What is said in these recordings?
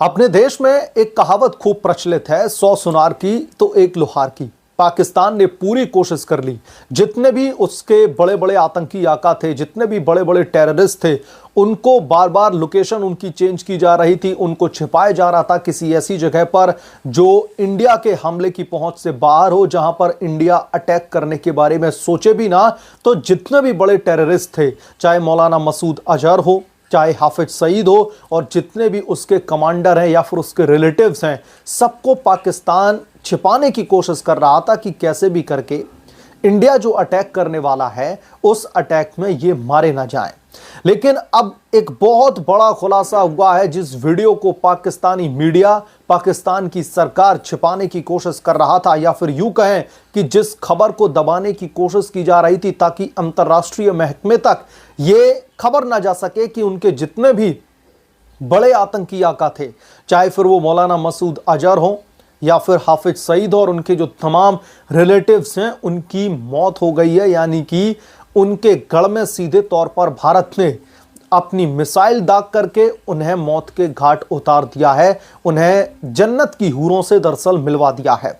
अपने देश में एक कहावत खूब प्रचलित है, 100 सुनार की तो एक लोहार की। पाकिस्तान ने पूरी कोशिश कर ली। जितने भी उसके बड़े बड़े आतंकी आका थे, जितने भी बड़े बड़े टेररिस्ट थे, उनको बार बार लोकेशन उनकी चेंज की जा रही थी, उनको छिपाया जा रहा था किसी ऐसी जगह पर जो इंडिया के हमले की पहुंच से बाहर हो, जहां पर इंडिया अटैक करने के बारे में सोचे भी ना। तो जितने भी बड़े टेररिस्ट थे, चाहे मौलाना मसूद अजहर हो, चाहे हाफिज सईद हो, और जितने भी उसके कमांडर हैं या फिर उसके रिलेटिव्स हैं, सबको पाकिस्तान छिपाने की कोशिश कर रहा था कि कैसे भी करके इंडिया जो अटैक करने वाला है उस अटैक में ये मारे ना जाएं। लेकिन अब एक बहुत बड़ा खुलासा हुआ है, जिस वीडियो को पाकिस्तानी मीडिया, पाकिस्तान की सरकार छिपाने की कोशिश कर रहा था, या फिर यूं कहें कि जिस खबर को दबाने की कोशिश की जा रही थी ताकि अंतर्राष्ट्रीय महकमे तक ये खबर ना जा सके कि उनके जितने भी बड़े आतंकी आका थे, चाहे फिर वो मौलाना मसूद अजहर हो या फिर हाफिज सईद और उनके जो तमाम रिलेटिव्स हैं, उनकी मौत हो गई है। यानी कि उनके गढ़ में सीधे तौर पर भारत ने अपनी मिसाइल दाग करके उन्हें मौत के घाट उतार दिया है, उन्हें जन्नत की हूरों से दरअसल मिलवा दिया है।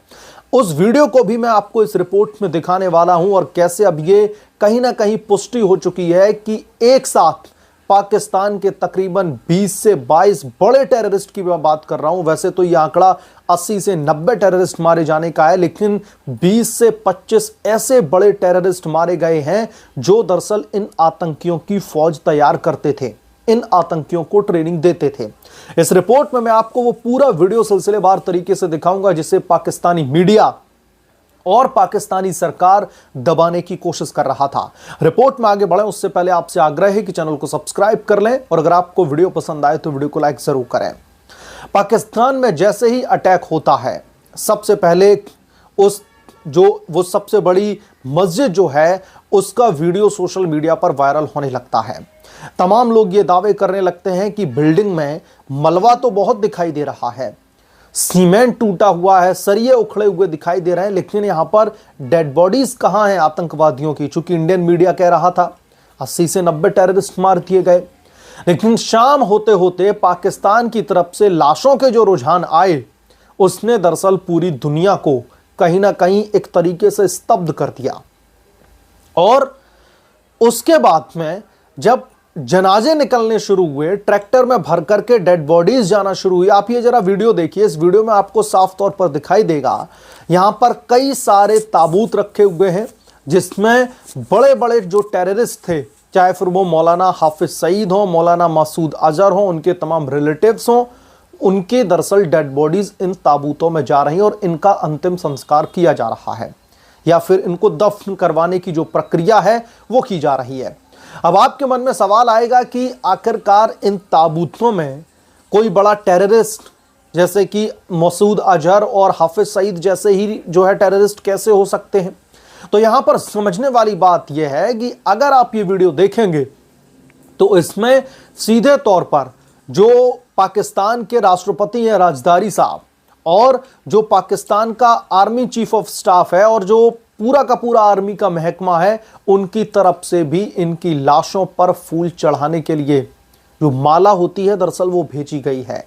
उस वीडियो को भी मैं आपको इस रिपोर्ट में दिखाने वाला हूं, और कैसे अब ये कहीं ना कहीं पुष्टि हो चुकी है कि एक साथ पाकिस्तान के तकरीबन 20 से 22 बड़े टेररिस्ट की मैं बात कर रहा हूं। वैसे तो यह आंकड़ा 80 से 90 टेररिस्ट मारे जाने का है, लेकिन 20 से 25 ऐसे बड़े टेररिस्ट मारे गए हैं जो दरअसल इन आतंकियों की फौज तैयार करते थे, इन आतंकियों को ट्रेनिंग देते थे। इस रिपोर्ट में मैं आपको वो पूरा वीडियो सिलसिलेवार तरीके से दिखाऊंगा जिसे पाकिस्तानी मीडिया और पाकिस्तानी सरकार दबाने की कोशिश कर रहा था। रिपोर्ट में आगे बढ़े उससे पहले आपसे आग्रह है कि चैनल को सब्सक्राइब कर लें, और अगर आपको वीडियो पसंद आए तो वीडियो को लाइक जरूर करें। पाकिस्तान में जैसे ही अटैक होता है, सबसे पहले वो सबसे बड़ी मस्जिद जो है उसका वीडियो सोशल मीडिया पर वायरल होने लगता है। तमाम लोग ये दावे करने लगते हैं कि बिल्डिंग में मलबा तो बहुत दिखाई दे रहा है, सीमेंट टूटा हुआ है, सरिये उखड़े हुए दिखाई दे रहे हैं, लेकिन यहां पर डेड बॉडीज कहां हैं आतंकवादियों की। चूंकि इंडियन मीडिया कह रहा था 80 से 90 टेररिस्ट मार दिए गए, लेकिन शाम होते होते पाकिस्तान की तरफ से लाशों के जो रुझान आए, उसने दरअसल पूरी दुनिया को कहीं ना कहीं एक तरीके से स्तब्ध कर दिया। और उसके बाद में जब जनाजे निकलने शुरू हुए, ट्रैक्टर में भर करके डेड बॉडीज जाना शुरू हुई। आप ये जरा वीडियो देखिए, इस वीडियो में आपको साफ तौर पर दिखाई देगा, यहां पर कई सारे ताबूत रखे हुए हैं जिसमें बड़े बड़े जो टेररिस्ट थे, चाहे फिर वो मौलाना हाफिज सईद हो, मौलाना मसूद अजहर हो, उनके तमाम रिलेटिव्स हो, उनके दरअसल डेड बॉडीज इन ताबूतों में जा रही हैं और इनका अंतिम संस्कार किया जा रहा है, या फिर इनको दफन करवाने की जो प्रक्रिया है वो की जा रही है। अब आपके मन में सवाल आएगा कि आखिरकार इन ताबूतों में कोई बड़ा टेररिस्ट जैसे कि मसूद अजहर और हाफिज सईद जैसे ही जो है टेररिस्ट कैसे हो सकते हैं। तो यहां पर समझने वाली बात यह है कि अगर आप ये वीडियो देखेंगे तो इसमें सीधे तौर पर जो पाकिस्तान के राष्ट्रपति हैं राजदारी साहब, और जो पाकिस्तान का आर्मी चीफ ऑफ स्टाफ है, और जो पूरा का पूरा आर्मी का महकमा है, उनकी तरफ से भी इनकी लाशों पर फूल चढ़ाने के लिए जो माला होती है दरअसल वो भेजी गई है।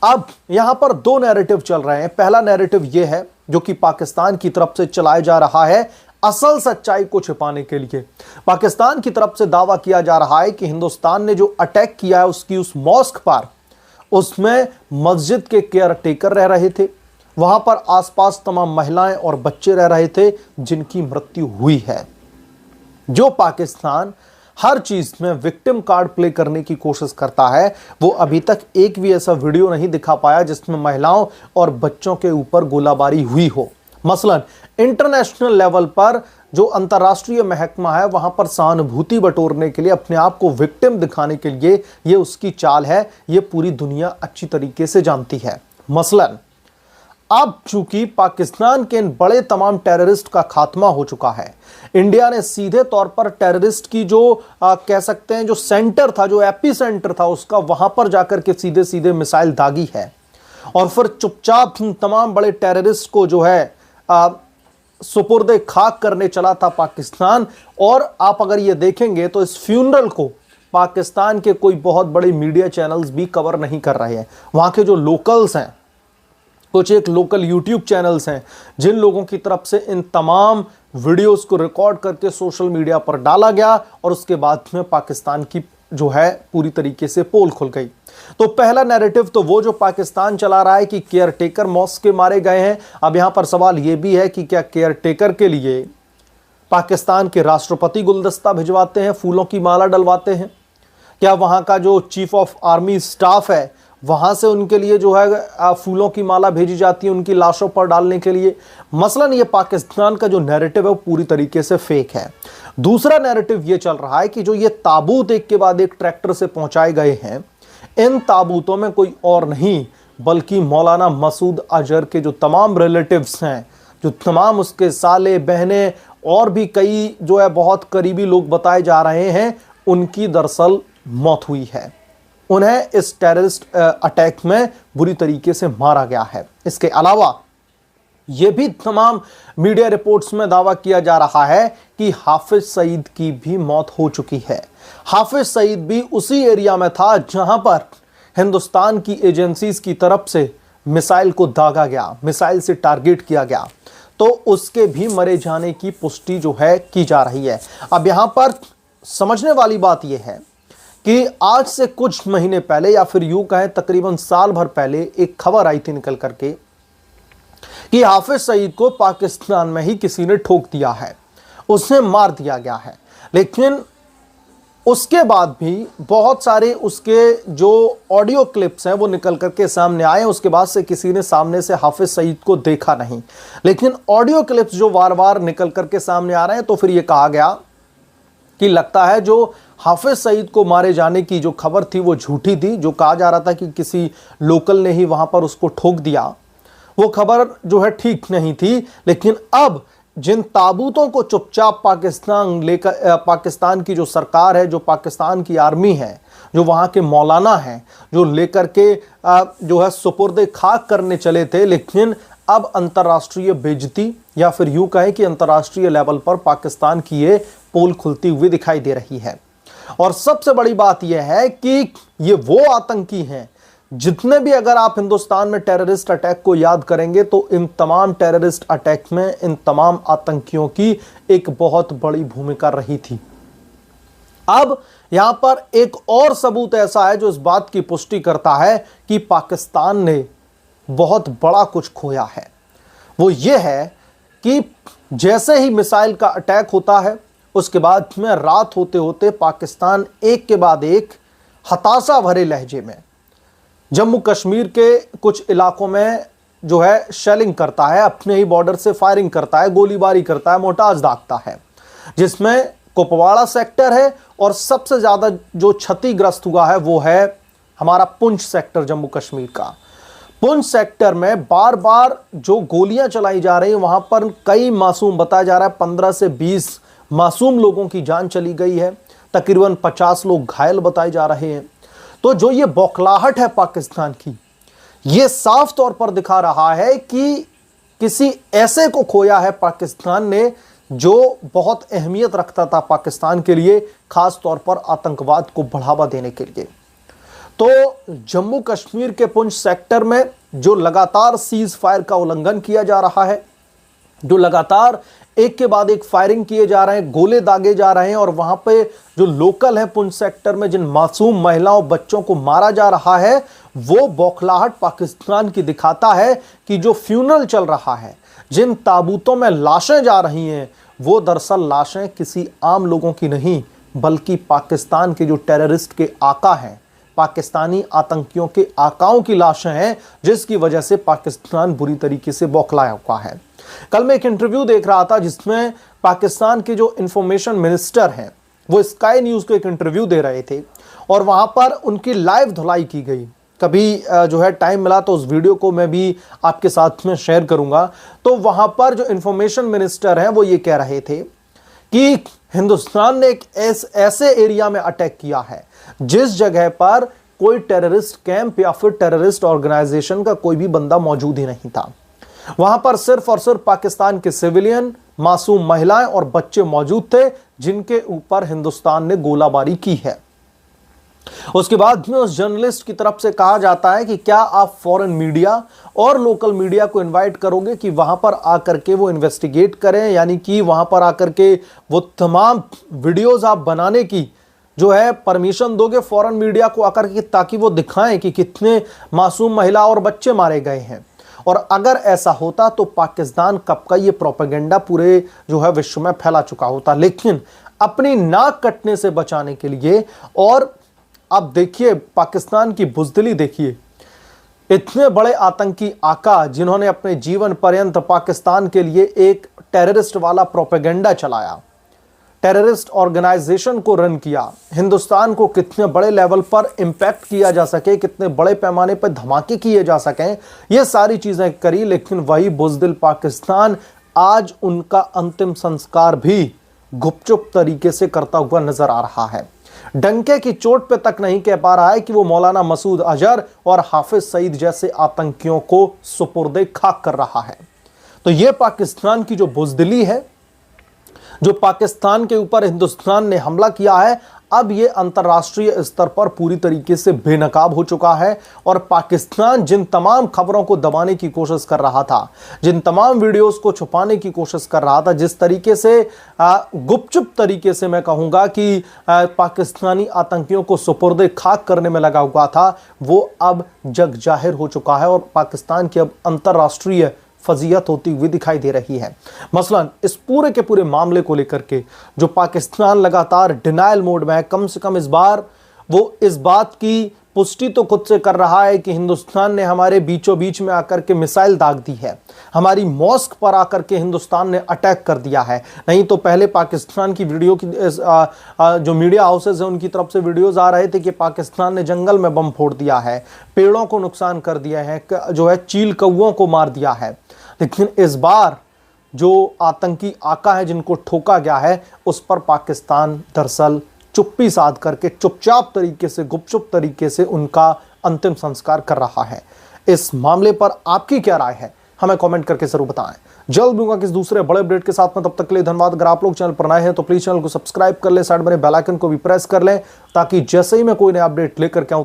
अब यहां पर दो नैरेटिव चल रहे हैं। पहला नैरेटिव यह है जो कि पाकिस्तान की तरफ से चलाया जा रहा है, असल सच्चाई को छिपाने के लिए। पाकिस्तान की तरफ से दावा किया जा रहा है कि हिंदुस्तान ने जो अटैक किया है उसकी उस मॉस्क पर, उसमें मस्जिद के केयर टेकर रह रहे थे, वहां पर आसपास तमाम महिलाएं और बच्चे रह रहे थे जिनकी मृत्यु हुई है। जो पाकिस्तान हर चीज में विक्टिम कार्ड प्ले करने की कोशिश करता है, वो अभी तक एक भी ऐसा वीडियो नहीं दिखा पाया जिसमें महिलाओं और बच्चों के ऊपर गोलाबारी हुई हो। मसलन इंटरनेशनल लेवल पर जो अंतर्राष्ट्रीय महकमा है, वहां पर सहानुभूति बटोरने के लिए, अपने आप को विक्टिम दिखाने के लिए, ये उसकी चाल है, ये पूरी दुनिया अच्छी तरीके से जानती है। मसलन अब चूंकि पाकिस्तान के इन बड़े तमाम टेररिस्ट का खात्मा हो चुका है, इंडिया ने सीधे तौर पर टेररिस्ट की जो कह सकते हैं जो सेंटर था, जो एपी सेंटर था उसका, वहां पर जाकर के सीधे सीधे मिसाइल दागी है, और फिर चुपचाप तमाम बड़े टेररिस्ट को जो है सुपुर्दे खाक करने चला था पाकिस्तान। और आप अगर ये देखेंगे तो इस फ्यूनरल को पाकिस्तान के कोई बहुत बड़े मीडिया चैनल्स भी कवर नहीं कर रहे हैं। वहां के जो लोकल्स हैं, कुछ एक लोकल यूट्यूब चैनल्स हैं, जिन लोगों की तरफ से इन तमाम वीडियोस को रिकॉर्ड करके सोशल मीडिया पर डाला गया और उसके बाद में पाकिस्तान की जो है पूरी तरीके से पोल खुल गई। तो पहला नैरेटिव तो वो जो पाकिस्तान चला रहा है कि केयरटेकर मॉस्क के मारे गए हैं। अब यहां पर सवाल यह भी है कि क्या केयरटेकर के लिए पाकिस्तान के राष्ट्रपति गुलदस्ता भिजवाते हैं, फूलों की माला डलवाते हैं? क्या वहां का जो चीफ ऑफ आर्मी स्टाफ है वहां से उनके लिए जो है फूलों की माला भेजी जाती है उनकी लाशों पर डालने के लिए? मसलन ये पाकिस्तान का जो नैरेटिव है वो पूरी तरीके से फेक है। दूसरा नैरेटिव ये चल रहा है कि जो ये ताबूत एक के बाद एक ट्रैक्टर से पहुंचाए गए हैं, इन ताबूतों में कोई और नहीं बल्कि मौलाना मसूद अजहर के जो तमाम रिलेटिव्स हैं, जो तमाम उसके साले बहने और भी कई जो है बहुत करीबी लोग बताए जा रहे हैं, उनकी दरअसल मौत हुई है। उन्हें इस टेररिस्ट अटैक में बुरी तरीके से मारा गया है। इसके अलावा यह भी तमाम मीडिया रिपोर्ट्स में दावा किया जा रहा है कि हाफिज सईद की भी मौत हो चुकी है। हाफिज सईद भी उसी एरिया में था जहां पर हिंदुस्तान की एजेंसीज की तरफ से मिसाइल को दागा गया, मिसाइल से टारगेट किया गया, तो उसके भी मरे जाने की पुष्टि जो है की जा रही है। अब यहां पर समझने वाली बात यह है कि आज से कुछ महीने पहले या फिर यूं कहें तकरीबन साल भर पहले एक खबर आई थी निकल करके कि हाफिज सईद को पाकिस्तान में ही किसी ने ठोक दिया है, उसे मार दिया गया है। लेकिन उसके बाद भी बहुत सारे उसके जो ऑडियो क्लिप्स हैं वो निकल करके सामने आए। उसके बाद से किसी ने सामने से हाफिज सईद को देखा नहीं, लेकिन ऑडियो क्लिप्स जो बार बार निकल करके सामने आ रहे हैं, तो फिर ये कहा गया कि लगता है जो हाफिज सईद को मारे जाने की जो खबर थी वो झूठी थी। जो कहा जा रहा था कि किसी लोकल ने ही वहां पर उसको ठोक दिया, वो खबर जो है ठीक नहीं थी। लेकिन अब जिन ताबूतों को चुपचाप पाकिस्तान की जो सरकार है, जो पाकिस्तान की आर्मी है, जो वहां के मौलाना हैं, जो लेकर के जो है सुपुर्दे खाक करने चले थे, लेकिन अब अंतर्राष्ट्रीय बेइज्जती या फिर यूं कहें कि अंतर्राष्ट्रीय लेवल पर पाकिस्तान की ये पोल खुलती हुई दिखाई दे रही है। और सबसे बड़ी बात यह है कि ये वो आतंकी हैं जितने भी, अगर आप हिंदुस्तान में टेररिस्ट अटैक को याद करेंगे तो इन तमाम टेररिस्ट अटैक में इन तमाम आतंकियों की एक बहुत बड़ी भूमिका रही थी। अब यहां पर एक और सबूत ऐसा है जो इस बात की पुष्टि करता है कि पाकिस्तान ने बहुत बड़ा कुछ खोया है। वो ये है कि जैसे ही मिसाइल का अटैक होता है, उसके बाद में रात होते होते पाकिस्तान एक के बाद एक हताशा भरे लहजे में जम्मू कश्मीर के कुछ इलाकों में जो है शेलिंग करता है, अपने ही बॉर्डर से फायरिंग करता है, गोलीबारी करता है, मोर्टार दागता है, जिसमें कुपवाड़ा सेक्टर है और सबसे ज्यादा जो क्षतिग्रस्त हुआ है वो है हमारा पुंछ सेक्टर जम्मू कश्मीर का। पुंछ सेक्टर में बार बार जो गोलियां चलाई जा रही हैं, वहां पर कई मासूम, बताया जा रहा है 15 से 20 मासूम लोगों की जान चली गई है, तकरीबन 50 लोग घायल बताए जा रहे हैं। तो जो ये बौखलाहट है पाकिस्तान की, ये साफ तौर पर दिखा रहा है कि किसी ऐसे को खोया है पाकिस्तान ने जो बहुत अहमियत रखता था पाकिस्तान के लिए, खास तौर पर आतंकवाद को बढ़ावा देने के लिए। तो जम्मू कश्मीर के पुंछ सेक्टर में जो लगातार सीज फायर का उल्लंघन किया जा रहा है, जो लगातार एक के बाद एक फायरिंग किए जा रहे हैं, गोले दागे जा रहे हैं, और वहां पे जो लोकल है पुंछ सेक्टर में जिन मासूम महिलाओं बच्चों को मारा जा रहा है, वो बौखलाहट पाकिस्तान की दिखाता है कि जो फ्यूनरल चल रहा है, जिन ताबूतों में लाशें जा रही हैं, वो दरअसल लाशें किसी आम लोगों की नहीं बल्कि पाकिस्तान के जो टेररिस्ट के आका हैं, पाकिस्तानी आतंकियों के आकाओं की लाशें हैं, जिसकी वजह से पाकिस्तान बुरी तरीके से बौखलाया हुआ है। कल मैं एक इंटरव्यू देख रहा था जिसमें पाकिस्तान के जो इंफॉर्मेशन मिनिस्टर हैं वो स्काई न्यूज को एक इंटरव्यू दे रहे थे और वहां पर उनकी लाइव धुलाई की गई। कभी जो है टाइम मिला तो उस वीडियो को मैं भी आपके साथ में शेयर करूंगा। तो वहां पर जो इंफॉर्मेशन मिनिस्टर हैं वो ये कह रहे थे कि हिंदुस्तान ने एक ऐसे एरिया में अटैक किया है जिस जगह पर कोई टेररिस्ट कैंप या फिर टेररिस्ट ऑर्गेनाइजेशन का कोई भी बंदा मौजूद ही नहीं था। वहां पर सिर्फ और सिर्फ पाकिस्तान के सिविलियन, मासूम महिलाएं और बच्चे मौजूद थे जिनके ऊपर हिंदुस्तान ने गोलाबारी की है। उसके बाद में उस जर्नलिस्ट की तरफ से कहा जाता है कि क्या आप फॉरेन मीडिया और लोकल मीडिया को इनवाइट करोगे कि वहां पर आकर के वो इन्वेस्टिगेट करें, यानी कि वहां पर आकर के वो तमाम वीडियोस आप बनाने की जो है परमिशन दोगे फॉरेन मीडिया को आकर के, ताकि वो दिखाएं कि कितने मासूम महिला और बच्चे मारे गए हैं। और अगर ऐसा होता तो पाकिस्तान कब का ये प्रोपेगेंडा पूरे जो है विश्व में फैला चुका होता। लेकिन अपनी नाक कटने से बचाने के लिए, और अब देखिए पाकिस्तान की बुज़दिली देखिए, इतने बड़े आतंकी आका जिन्होंने अपने जीवन पर्यंत पाकिस्तान के लिए एक टेररिस्ट वाला प्रोपेगेंडा चलाया, टेररिस्ट ऑर्गेनाइजेशन को रन किया, हिंदुस्तान को कितने बड़े लेवल पर इंपैक्ट किया जा सके, कितने बड़े पैमाने पर धमाके किए जा सकें, ये सारी चीजें करी। लेकिन वही बुज़दिल पाकिस्तान आज उनका अंतिम संस्कार भी गुपचुप तरीके से करता हुआ नजर आ रहा है। डंके की चोट पे तक नहीं कह पा रहा है कि वो मौलाना मसूद अजहर और हाफिज सईद जैसे आतंकियों को सुपुर्दे खाक कर रहा है। तो ये पाकिस्तान की जो बुज़दिली है, जो पाकिस्तान के ऊपर हिंदुस्तान ने हमला किया है, अब ये अंतर्राष्ट्रीय स्तर पर पूरी तरीके से बेनकाब हो चुका है। और पाकिस्तान जिन तमाम खबरों को दबाने की कोशिश कर रहा था, जिन तमाम वीडियोस को छुपाने की कोशिश कर रहा था, जिस तरीके से गुपचुप तरीके से मैं कहूंगा कि पाकिस्तानी आतंकियों को सुपुर्दे खाक करने में लगा हुआ था, वो अब जग जाहिर हो चुका है और पाकिस्तान की अब अंतर्राष्ट्रीय फजीयत होती हुई दिखाई दे रही है। मसलन इस पूरे के पूरे मामले को लेकर के जो पाकिस्तान लगातार डिनायल मोड में है, कम से कम इस बार वो इस बात की पुष्टि तो खुद से कर रहा है कि हिंदुस्तान ने हमारे बीचों बीच में आकर के मिसाइल दाग दी है, हमारी मॉस्क पर आकर के हिंदुस्तान ने अटैक कर दिया है। नहीं तो पहले पाकिस्तान की वीडियो की जो मीडिया हाउसेज है उनकी तरफ से वीडियोज आ रहे थे कि पाकिस्तान ने जंगल में बम फोड़ दिया है, पेड़ों को नुकसान कर दिया है, जो है चील कौओं को मार दिया है। लेकिन इस बार जो आतंकी आका है जिनको ठोका गया है, उस पर पाकिस्तान दरअसल चुप्पी साध करके चुपचाप तरीके से, गुपचुप तरीके से उनका अंतिम संस्कार कर रहा है। इस मामले पर आपकी क्या राय है, हमें कमेंट करके जरूर बताएं। जल्द मिलूंगा किस दूसरे बड़े अपडेट के साथ में, तब तक के लिए धन्यवाद। अगर आप लोग चैनल पर नए हैं तो प्लीज चैनल को सब्सक्राइब कर लें, साइड में बेल आइकन को भी प्रेस कर लें, ताकि जैसे ही मैं कोई नया अपडेट लेकर के आऊं